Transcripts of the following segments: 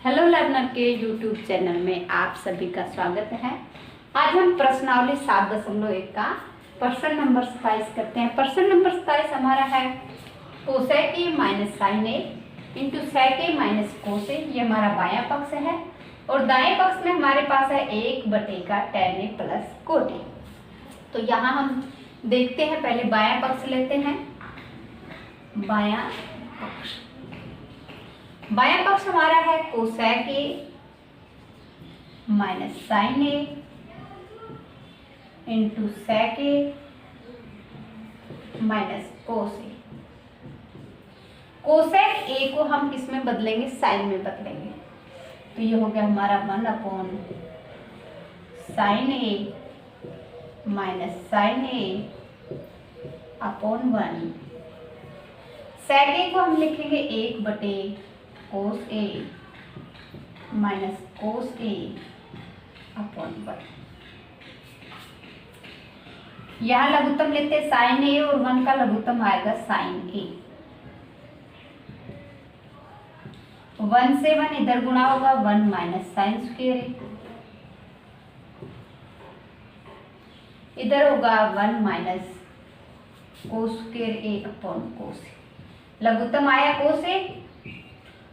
Hello learner के YouTube channel में आप सभी का स्वागत है। आज हम प्रश्नावली 7.1 का प्रश्न नंबर 27 करते हैं। प्रश्न नंबर 27 हमारा है cosec A minus sine A into sec A minus cos A. ये हमारा बायां पक्ष है और दाएं पक्ष में हमारे पास है 1/tan A plus cot A. तो यहाँ हम देखते हैं, पहले बायां पक्ष लेते हैं। बायां पक्ष हमारा है cosec A minus sine A into sec A minus cos A. Cosec A को हम किसमें बदलेंगे? साइन में बदलेंगे। तो ये हो गया हमारा 1/sin ए माइनस साइन ए अपॉन 1। सेक ए को हम लिखेंगे 1/cos A minus cos A upon 1। यहाँ लघुत्तम लेते हैं साइन ए और 1 का लघुत्तम आएगा साइन ए। 1 से 1 इधर गुणा होगा, 1 माइनस साइन स्क्वायर ए। इधर होगा 1 minus cos square A upon कोस ए। लघुत्तम आया कोस ए,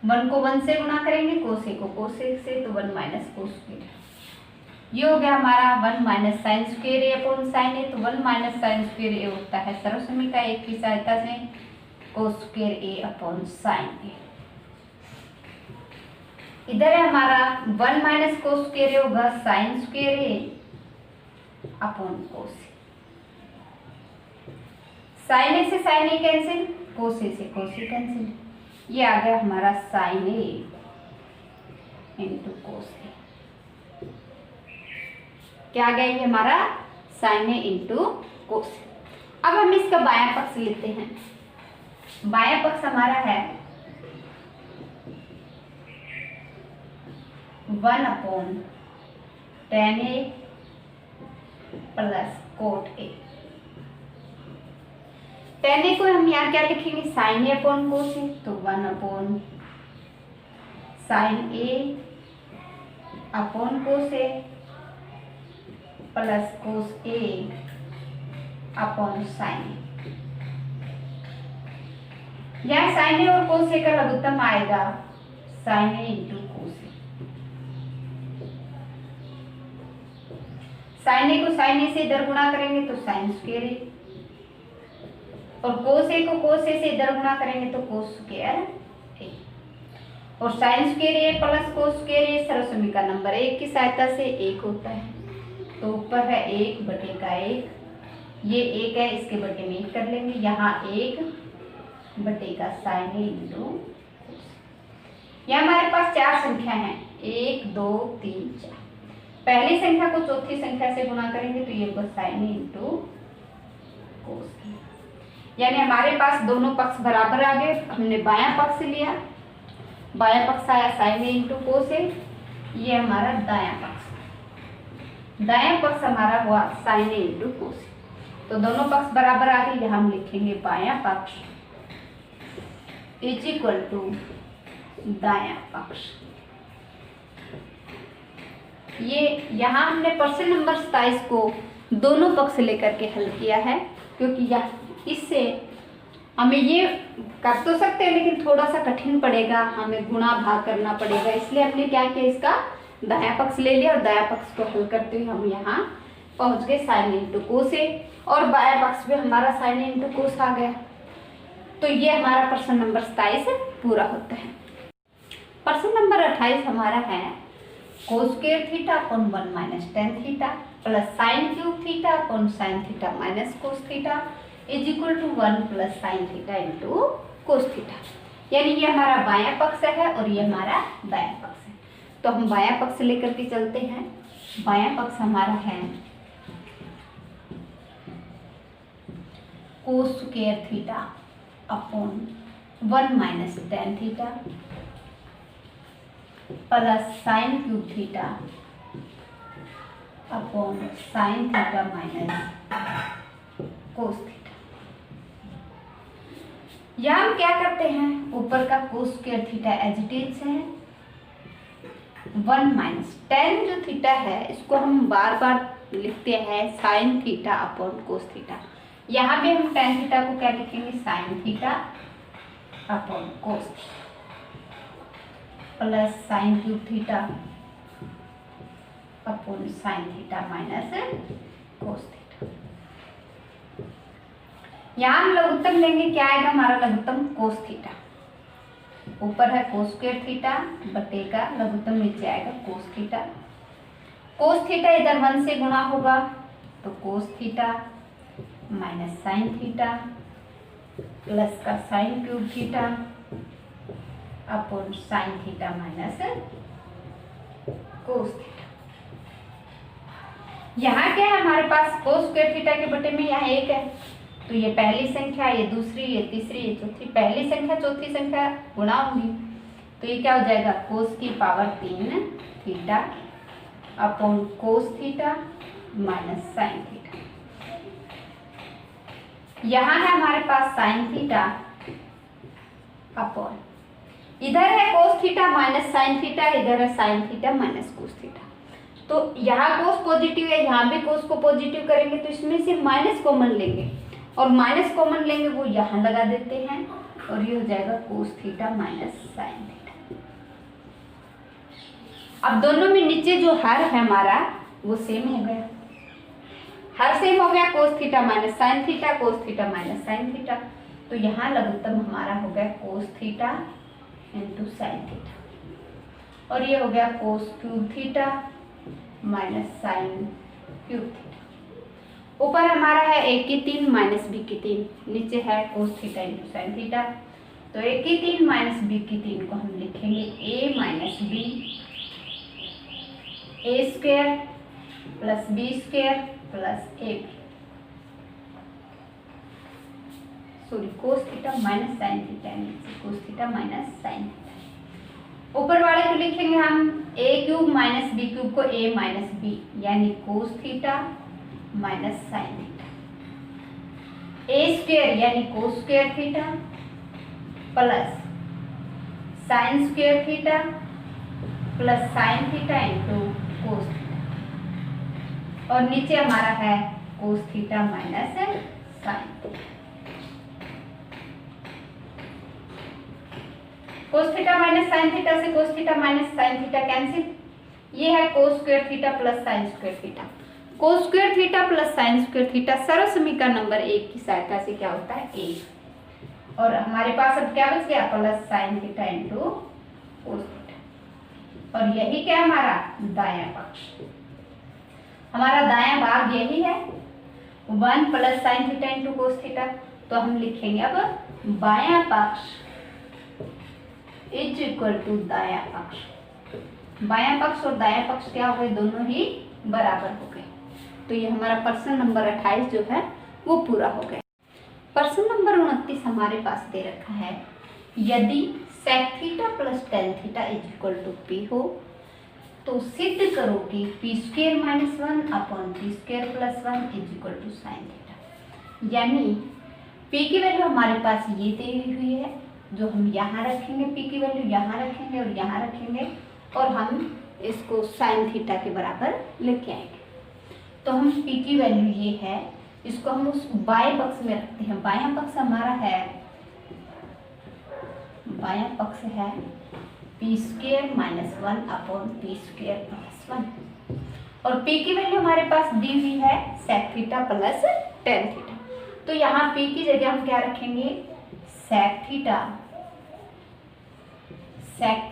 1 को 1 से गुणा करेंगे, कोस ए को कोस ए से, तो 1 माइनस कोस स्क्वायर। ये हो गया हमारा 1 minus sine square A upon sign ए। तो 1 माइनस साइन स्क्वायर ए होता है सर्वसमीका 1 की सहायता से कोस स्क्वायर ए अपॉन साइन ए। इधर है हमारा 1 माइनस कोस स्क्वायर ए होगा sine square A upon cos A. Sign ए से साइन ए कैंसिल, कोस ए से कोस ए कैंसिल। ये आ गया हमारा साइन ए इंटू कोस ए। क्या आ गया? ये हमारा साइन ए इंटू कोस ए। अब हम इसका बायां पक्ष लेते हैं। बायां पक्ष हमारा है 1/tan A plus cot A. tan ए को हम यहाँ क्या लिखेंगे? साइन ए अपॉन कोस ए। तो 1/sin A upon cos A plus cos A upon sign ए। यहाँ साइन ए और कोस ए का लघुत्तम आएगा sign A into cos A. Sign ए को साइन ए से इधर गुणा करेंगे तो साइन स्क्वायर ए, और कोस ए को कोस ए से इधर गुणा करेंगे तो कोस स्क्वायर ए। और साइन स्क्वायर ए प्लस कोस स्क्वायर ए सर्वसमीका नंबर 1 की सहायता से 1 होता है। तो ऊपर है 1/1, ये 1 है, इसके बटे में 1 कर लेंगे। यहाँ 1/sin ए इंटू। यहाँ हमारे पास 4 संख्या है, 1 2 3 4। पहली संख्या को चौथी संख्या से गुणा करेंगे तो ये होगा साइन ए इंटू कोस ए। यानी हमारे पास दोनों पक्ष बराबर आ गए। हमने बायां पक्ष लिया, बायां पक्ष आया sign A into cos A. ये हमारा दायां पक्ष, दायां पक्ष हमारा हुआ साइन ए इंटू कोस ए। तो दोनों पक्ष बराबर आ गए। यहाँ हम लिखेंगे बायां पक्ष इज इक्वल टू दायां पक्ष। ये यहाँ हमने प्रश्न नंबर 27 को दोनों पक्ष लेकर के हल किया है, क्योंकि इससे हमें ये कर तो सकते हैं लेकिन थोड़ा सा कठिन पड़ेगा, हमें गुणा भाग करना पड़ेगा। इसलिए हमने क्या किया, इसका दायां पक्ष ले लिया और दायां पक्ष को हल करते हुए हम यहाँ पहुँच गए साइन इंटू कोस ए, और बायां पक्ष में हमारा साइन इंटू कोस आ गया। तो ये हमारा प्रश्न नंबर 27 पूरा होता है। प्रश्न नंबर 28 हमारा है cos square theta upon 1 minus tan theta plus sine cube theta upon sine theta minus cos theta is equal to 1 plus sine theta into cos theta. यानी ये हमारा बायां पक्ष है और ये हमारा दायां पक्ष है। तो हम बायां पक्ष लेकर के चलते हैं। बायां पक्ष हमारा है cos square theta upon 1 minus tan theta plus sine cube theta upon sine theta minus cos theta. यहाँ हम क्या करते हैं, ऊपर का cos square theta as it is है 1 माइनस टेन जो थीटा है इसको हम बार बार लिखते हैं साइन थीटा अपॉन कोस थीटा। यहाँ पे हम टेन थीटा को क्या लिखेंगे, साइन थीटा अपॉन कोस plus sine cube theta upon sine theta minus cos theta. यहाँ हम लघुत्तम लेंगे, क्या आएगा हमारा लघुत्तम, कोस थीटा। ऊपर है कोस स्क्वायर थीटा बटे का लघुत्तम नीचे आएगा कोस थीटा। कोस थीटा इधर 1 से गुणा होगा तो cos theta minus sine theta plus का sine cube theta upon sine theta minus cos theta. यहाँ क्या है हमारे पास, कोस स्क्वायर थीटा के बटे में यहाँ 1 है, तो ये पहली संख्या, ये दूसरी, ये तीसरी, ये चौथी, पहली संख्या चौथी संख्या गुणा होंगी तो ये क्या हो जाएगा, कोस की पावर 3 थीटा अपॉन कोस थीटा माइनस साइन थीटा। यहाँ है हमारे पास साइन थीटा अपॉन, इधर है cos theta minus sine theta, इधर है sign theta minus cos theta. तो यहाँ कोस पॉजिटिव है, यहाँ भी कोस को पॉजिटिव करेंगे तो इसमें से माइनस कॉमन लेंगे और माइनस कॉमन लेंगे वो यहाँ लगा देते हैं और ये हो जाएगा कोस थीटा माइनस साइन थीटा। अब दोनों में नीचे जो हर है हमारा वो सेम हो गया, हर सेम हो गया, कोस थीटा माइनस साइन थीटा, कोस थीटा माइनस साइन थीटा। तो यहाँ लघुत्तम हमारा हो गया cos theta into sine theta और ये हो गया cos cube theta minus sign cube theta. ऊपर हमारा है a की 3 माइनस b की 3, नीचे है cos theta into sine theta. तो a की 3 माइनस b की 3 को हम लिखेंगे a minus b a square plus b square plus a sorry cos theta minus sine theta, नीचे cos theta minus sine theta. ऊपर वाले को लिखेंगे हम a cube minus b cube को a माइनस b यानी cos theta minus sine theta, a square यानी cos square theta plus sine square theta plus sine theta into cos theta और नीचे हमारा है cos theta minus sine theta. कोस theta minus sine theta से cos theta minus sine theta cancel, ये है cos square theta plus sine square theta. Cos square theta plus sine square theta सरल समीकरण number 1 की सहायता से क्या होता है, 1 और हमारे पास अब क्या बच गया, plus sine theta into cos theta और यही क्या हमारा दायां पक्ष, हमारा दायां भाग यही है 1 plus sine theta into cos theta. तो हम लिखेंगे अब बायां पक्ष इज इक्वल टू दायां पक्ष, बायां पक्ष और दायां पक्ष क्या हो गए, दोनों ही बराबर हो गए। तो ये हमारा प्रश्न नंबर 28 जो है वो पूरा हो गया। प्रश्न नंबर 29 हमारे पास दे रखा है, यदि sec theta plus tan theta is equal to P हो तो सिद्ध करो कि P square minus 1 upon P square plus 1 is equal to sine theta. यानी पी की वैल्यू हमारे पास ये दी हुई है जो हम यहाँ रखेंगे, पी की वैल्यू यहाँ रखेंगे और यहाँ रखेंगे और हम इसको साइन थीटा के बराबर लेके आएंगे। तो हम पी की वैल्यू ये है, इसको हम उस बाएं पक्ष में रखते हैं। बायां पक्ष हमारा है, बायां पक्ष है P square minus 1 upon P square plus 1 और पी की वैल्यू हमारे पास दी हुई है sec theta plus tan theta. तो यहाँ पी की जगह हम क्या रखेंगे, sec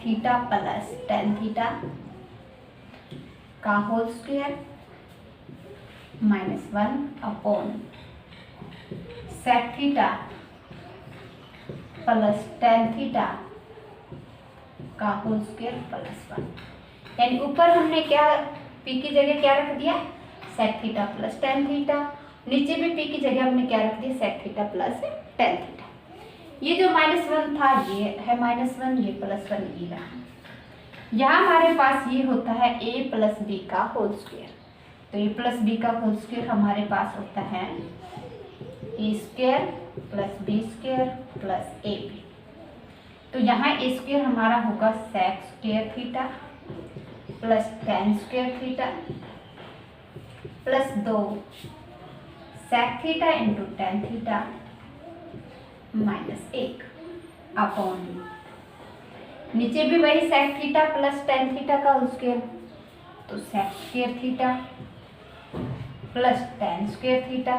theta plus tan theta का whole square minus 1 upon sec theta plus tan theta का होल स्क्वायर प्लस 1। यानी ऊपर हमने क्या पी की जगह क्या रख दिया, sec theta plus tan theta, नीचे भी पी की जगह हमने क्या रख दिया, sec theta plus tan theta. ये जो -1 था ये है -1, ये +1 ये रहा। यहाँ हमारे पास ये होता है a प्लस बी का होल स्क्वायर। तो a प्लस बी का होल स्क्वायर हमारे पास होता है a square plus B square plus A B. तो यहाँ a स्क्वायर हमारा होगा sec square theta plus tan square theta plus 2 sec theta into tan theta minus 1 upon नीचे भी वही sec theta plus tan theta का स्क्वायर, तो sec square theta plus tan square theta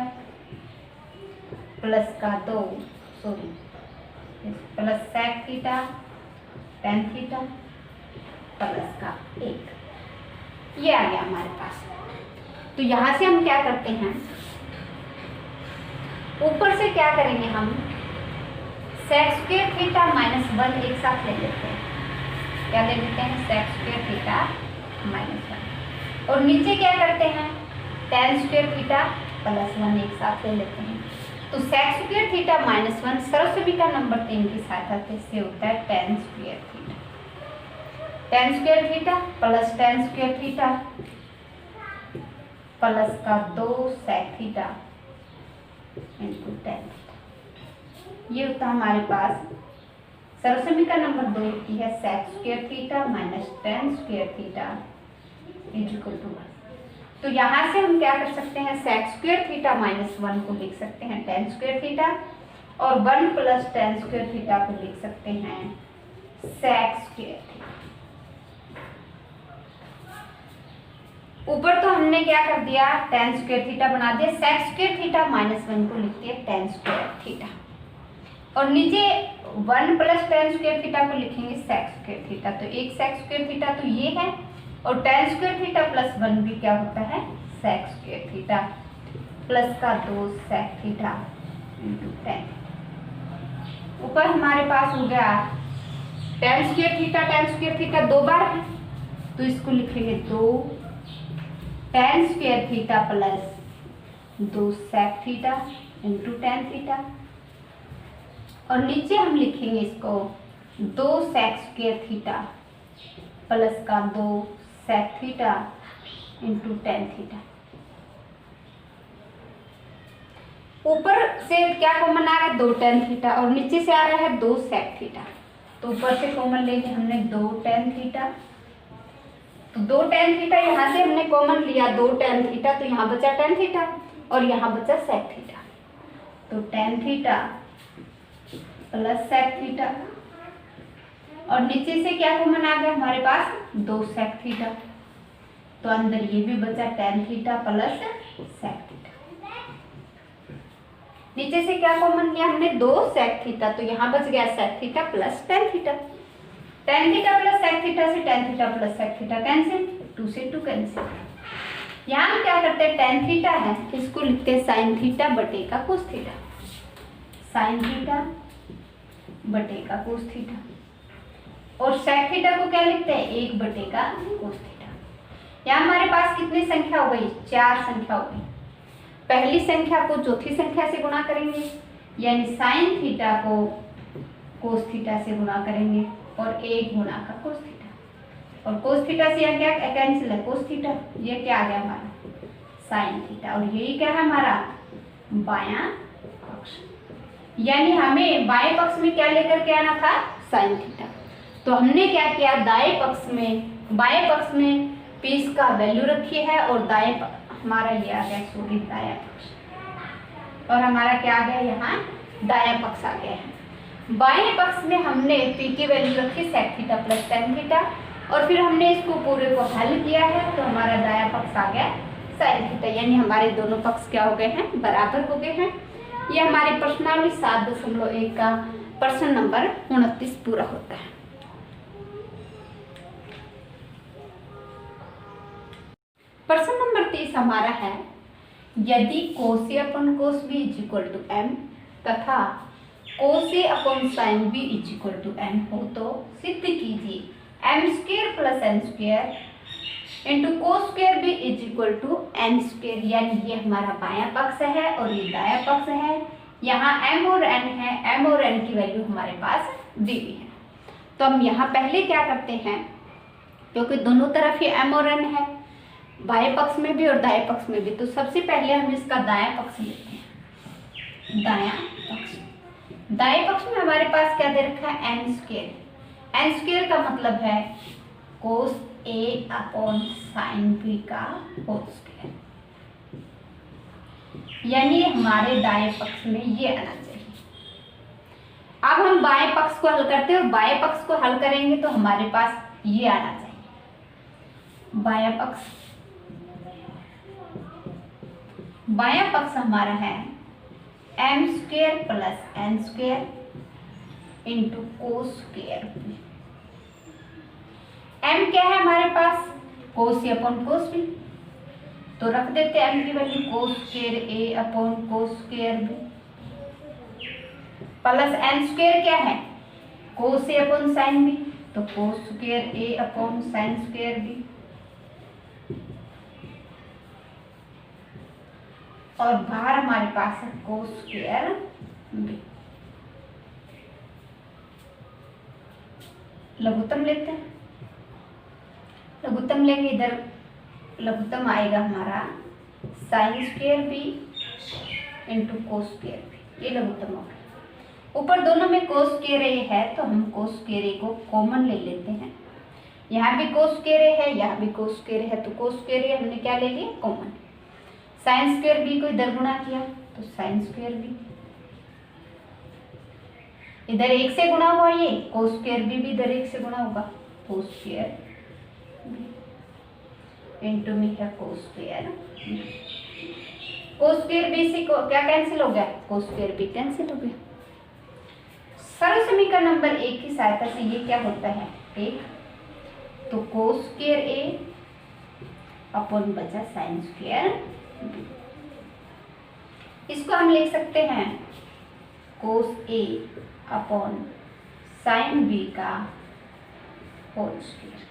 plus का 2 plus sec theta tan theta plus का 1, ये आ गया हमारे पास। तो यहाँ से हम क्या करते हैं, ऊपर से क्या करेंगे हम सेक स्क्वायर थीटा माइनस 1 एक साथ ले लेते हैं। क्या ले लेते हैं, सेक स्क्वायर थीटा माइनस 1, और नीचे क्या करते हैं टेन स्क्वायर थीटा प्लस 1 एक साथ ले लेते हैं। तो सेक स्क्वायर थीटा माइनस 1 सर्वसमीकरण नंबर 3 की सहायता से होता है tan square theta. Tan square theta plus tan square theta plus का 2 sec theta into tan theta, ये होता है हमारे पास सर्वसमीकरण नंबर 2 की है sec square theta minus tan square theta equal to 1। तो यहाँ से हम क्या कर सकते हैं, सेक स्क्वायर थीटा माइनस 1 को लिख सकते हैं टेन स्क्वायर थीटा, और 1 प्लस टेन स्क्वायर थीटा को लिख सकते हैं सेक स्क्वायर थीटा। ऊपर तो हमने क्या कर दिया, टेन स्क्वायर थीटा बना दिया, सेक स्क्वायर थीटा माइनस 1 को लिख दिया टेन स्क्वायर थीटा, और नीचे 1 प्लस टेन स्क्वायर थीटा को लिखेंगे सेक स्क्वायर थीटा। तो एक सेक स्क्वायर थीटा तो ये है, और टेन स्क्वायर थीटा प्लस 1 भी क्या होता है सेक स्क्वायर थीटा प्लस का 2 सेक थीटा इंटू टेन। ऊपर हमारे पास हो गया टेन स्क्वायर थीटा 2 बार है, तो इसको लिखेंगे 2 tan square theta plus 2 sec theta into tan theta, और नीचे हम लिखेंगे इसको 2 सेक स्क्वायर थीटा प्लस का 2 sec theta into tan theta. ऊपर से क्या कॉमन आ रहा है 2 टेन थीटा, और नीचे से आ रहा है 2 सेक थीटा, तो ऊपर से कॉमन लेंगे हमने 2 टेन थीटा, तो 2 टेन थीटा यहाँ से हमने कॉमन लिया 2 टेन थीटा, तो यहाँ बचा टेन थीटा और यहाँ बचा सेक थीटा, तो tan theta plus sec theta, और नीचे से क्या कॉमन आ गया हमारे पास 2 सेक थीटा, तो अंदर ये भी बचा tan theta plus sec theta. नीचे से क्या कॉमन लिया हमने 2 सेक थीटा, तो यहाँ बच गया sec theta plus tan theta. Tan theta plus sec theta से tan theta plus sec theta cancel, 2 से 2 कैंसिल। यहाँ हम क्या करते हैं, टेन थीटा है इसको लिखते हैं साइन थीटा बटे का कोस थीटा, साइन थीटा बटे का कोस थीटा, और सेक थीटा को क्या लिखते हैं 1 बटे का कोस थीटा। यहाँ हमारे पास कितनी संख्या हो गई, 4 संख्या हो गई। पहली संख्या को चौथी संख्या से गुणा करेंगे, यानी साइन थीटा को कोस थीटा से गुणा करेंगे, और 1 गुणा का कोस थीटा, और कोस थीटा से यहाँ क्या कैंसिल है कोस थीटा, ये क्या आ गया हमारा साइन थीटा, और यही क्या है हमारा बायां पक्ष, यानी हमें बाएं पक्ष में क्या लेकर के आना था साइन थीटा। तो हमने क्या किया, दाएं पक्ष में बाएं पक्ष में पीस का वैल्यू रखी है, और दाएं हमारा ये आ गया सॉरी दायां पक्ष, और हमारा क्या आ गया यहाँ दायां पक्ष आ गया है। बाएं पक्ष में हमने पी की वैल्यू रखी sec theta plus tan theta, और फिर हमने इसको पूरे को हल किया है, तो हमारा दायां पक्ष आ गया साइन थीटा, यानी हमारे दोनों पक्ष क्या हो गए हैं बराबर हो गए हैं। ये हमारी प्रश्नावली 7.1 का प्रश्न नंबर 29 पूरा होता है। प्रश्न नंबर 30 हमारा है, यदि cos A upon cos B is equal to m तथा cos A upon sin B is equal to n हो, तो सिद्ध कीजिए m square plus n square into cos square B is equal to n square, यानी ये हमारा बायां पक्ष है और ये दायां पक्ष है। यहाँ m और n है, m और n की वैल्यू हमारे पास दी हुई है। तो हम यहाँ पहले क्या करते हैं, क्योंकि दोनों तरफ ही m और n है, बाएं पक्ष में भी और दाएं पक्ष में भी, तो सबसे पहले हम इसका दायां पक्ष लेते हैं। दायां पक्ष, दाएं पक्ष में हमारे पास क्या दे रखा है n स्क्वायर। n स्क्वायर का मतलब है cos A upon sine B का होल स्क्वायर, यानी हमारे दाएं पक्ष में ये आना चाहिए। अब हम बाएं पक्ष को हल करते हैं और बाएं पक्ष को हल करेंगे तो हमारे पास ये आना चाहिए। बायां पक्ष हमारा है m square plus n square into cos square B. m क्या है हमारे पास, कोस ए अपॉन कोस बी, तो रख देते हैं m की value cos square A upon cos square B, plus n square क्या है, cos A upon sine B, तो cos square A upon sine square B, और बाहर हमारे पास है कोस स्क्वायर बी। लघुत्तम लेते हैं, लघुत्तम लेंगे, इधर लघुत्तम आएगा हमारा sine square B into cos square B, ये लघुत्तम हो गया। ऊपर दोनों में कोस स्क्वायर ए है तो हम कोस स्क्वायर ए को कॉमन ले लेते हैं। यहाँ भी कोस स्क्वायर ए है, यहाँ भी कोस स्क्वायर है, तो कोस स्क्वायर ए हमने क्या ले लिया, कॉमन। साइन स्क्वायर बी को इधर गुणा किया तो साइन स्क्वायर बी, इधर एक से गुणा हुआ, ये कोस स्क्वायर बी भी इधर एक से गुणा होगा, कोस स्क्वायर बी इंटू में है cos square B. Cos square B से क्या कैंसिल हो गया, कोस स्क्वायर बी कैंसिल हो गया। सरल समीकरण नंबर 1 की सहायता से ये क्या होता है, एक तो कोस स्क्वायर ए अपॉन बचा साइन स्क्वायर बी, इसको हम लिख सकते हैं कोस ए अपॉन साइन बी का होल स्क्वायर,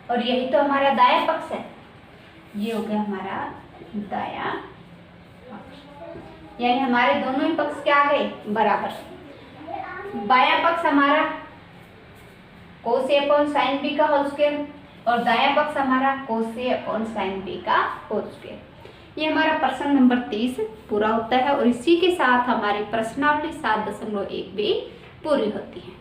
और यही तो हमारा दायां पक्ष है, ये हो गया हमारा दायां पक्ष, यानी हमारे दोनों ही पक्ष क्या आ गए, बराबर। बायां पक्ष हमारा कोस ए अपॉन साइन बी का होल स्क्वायर और दायां पक्ष हमारा कोस ए अपॉन साइन बी का होल स्क्वायर। ये हमारा प्रश्न नंबर 30 पूरा होता है और इसी के साथ हमारी प्रश्नावली 7.1 भी पूरी होती है।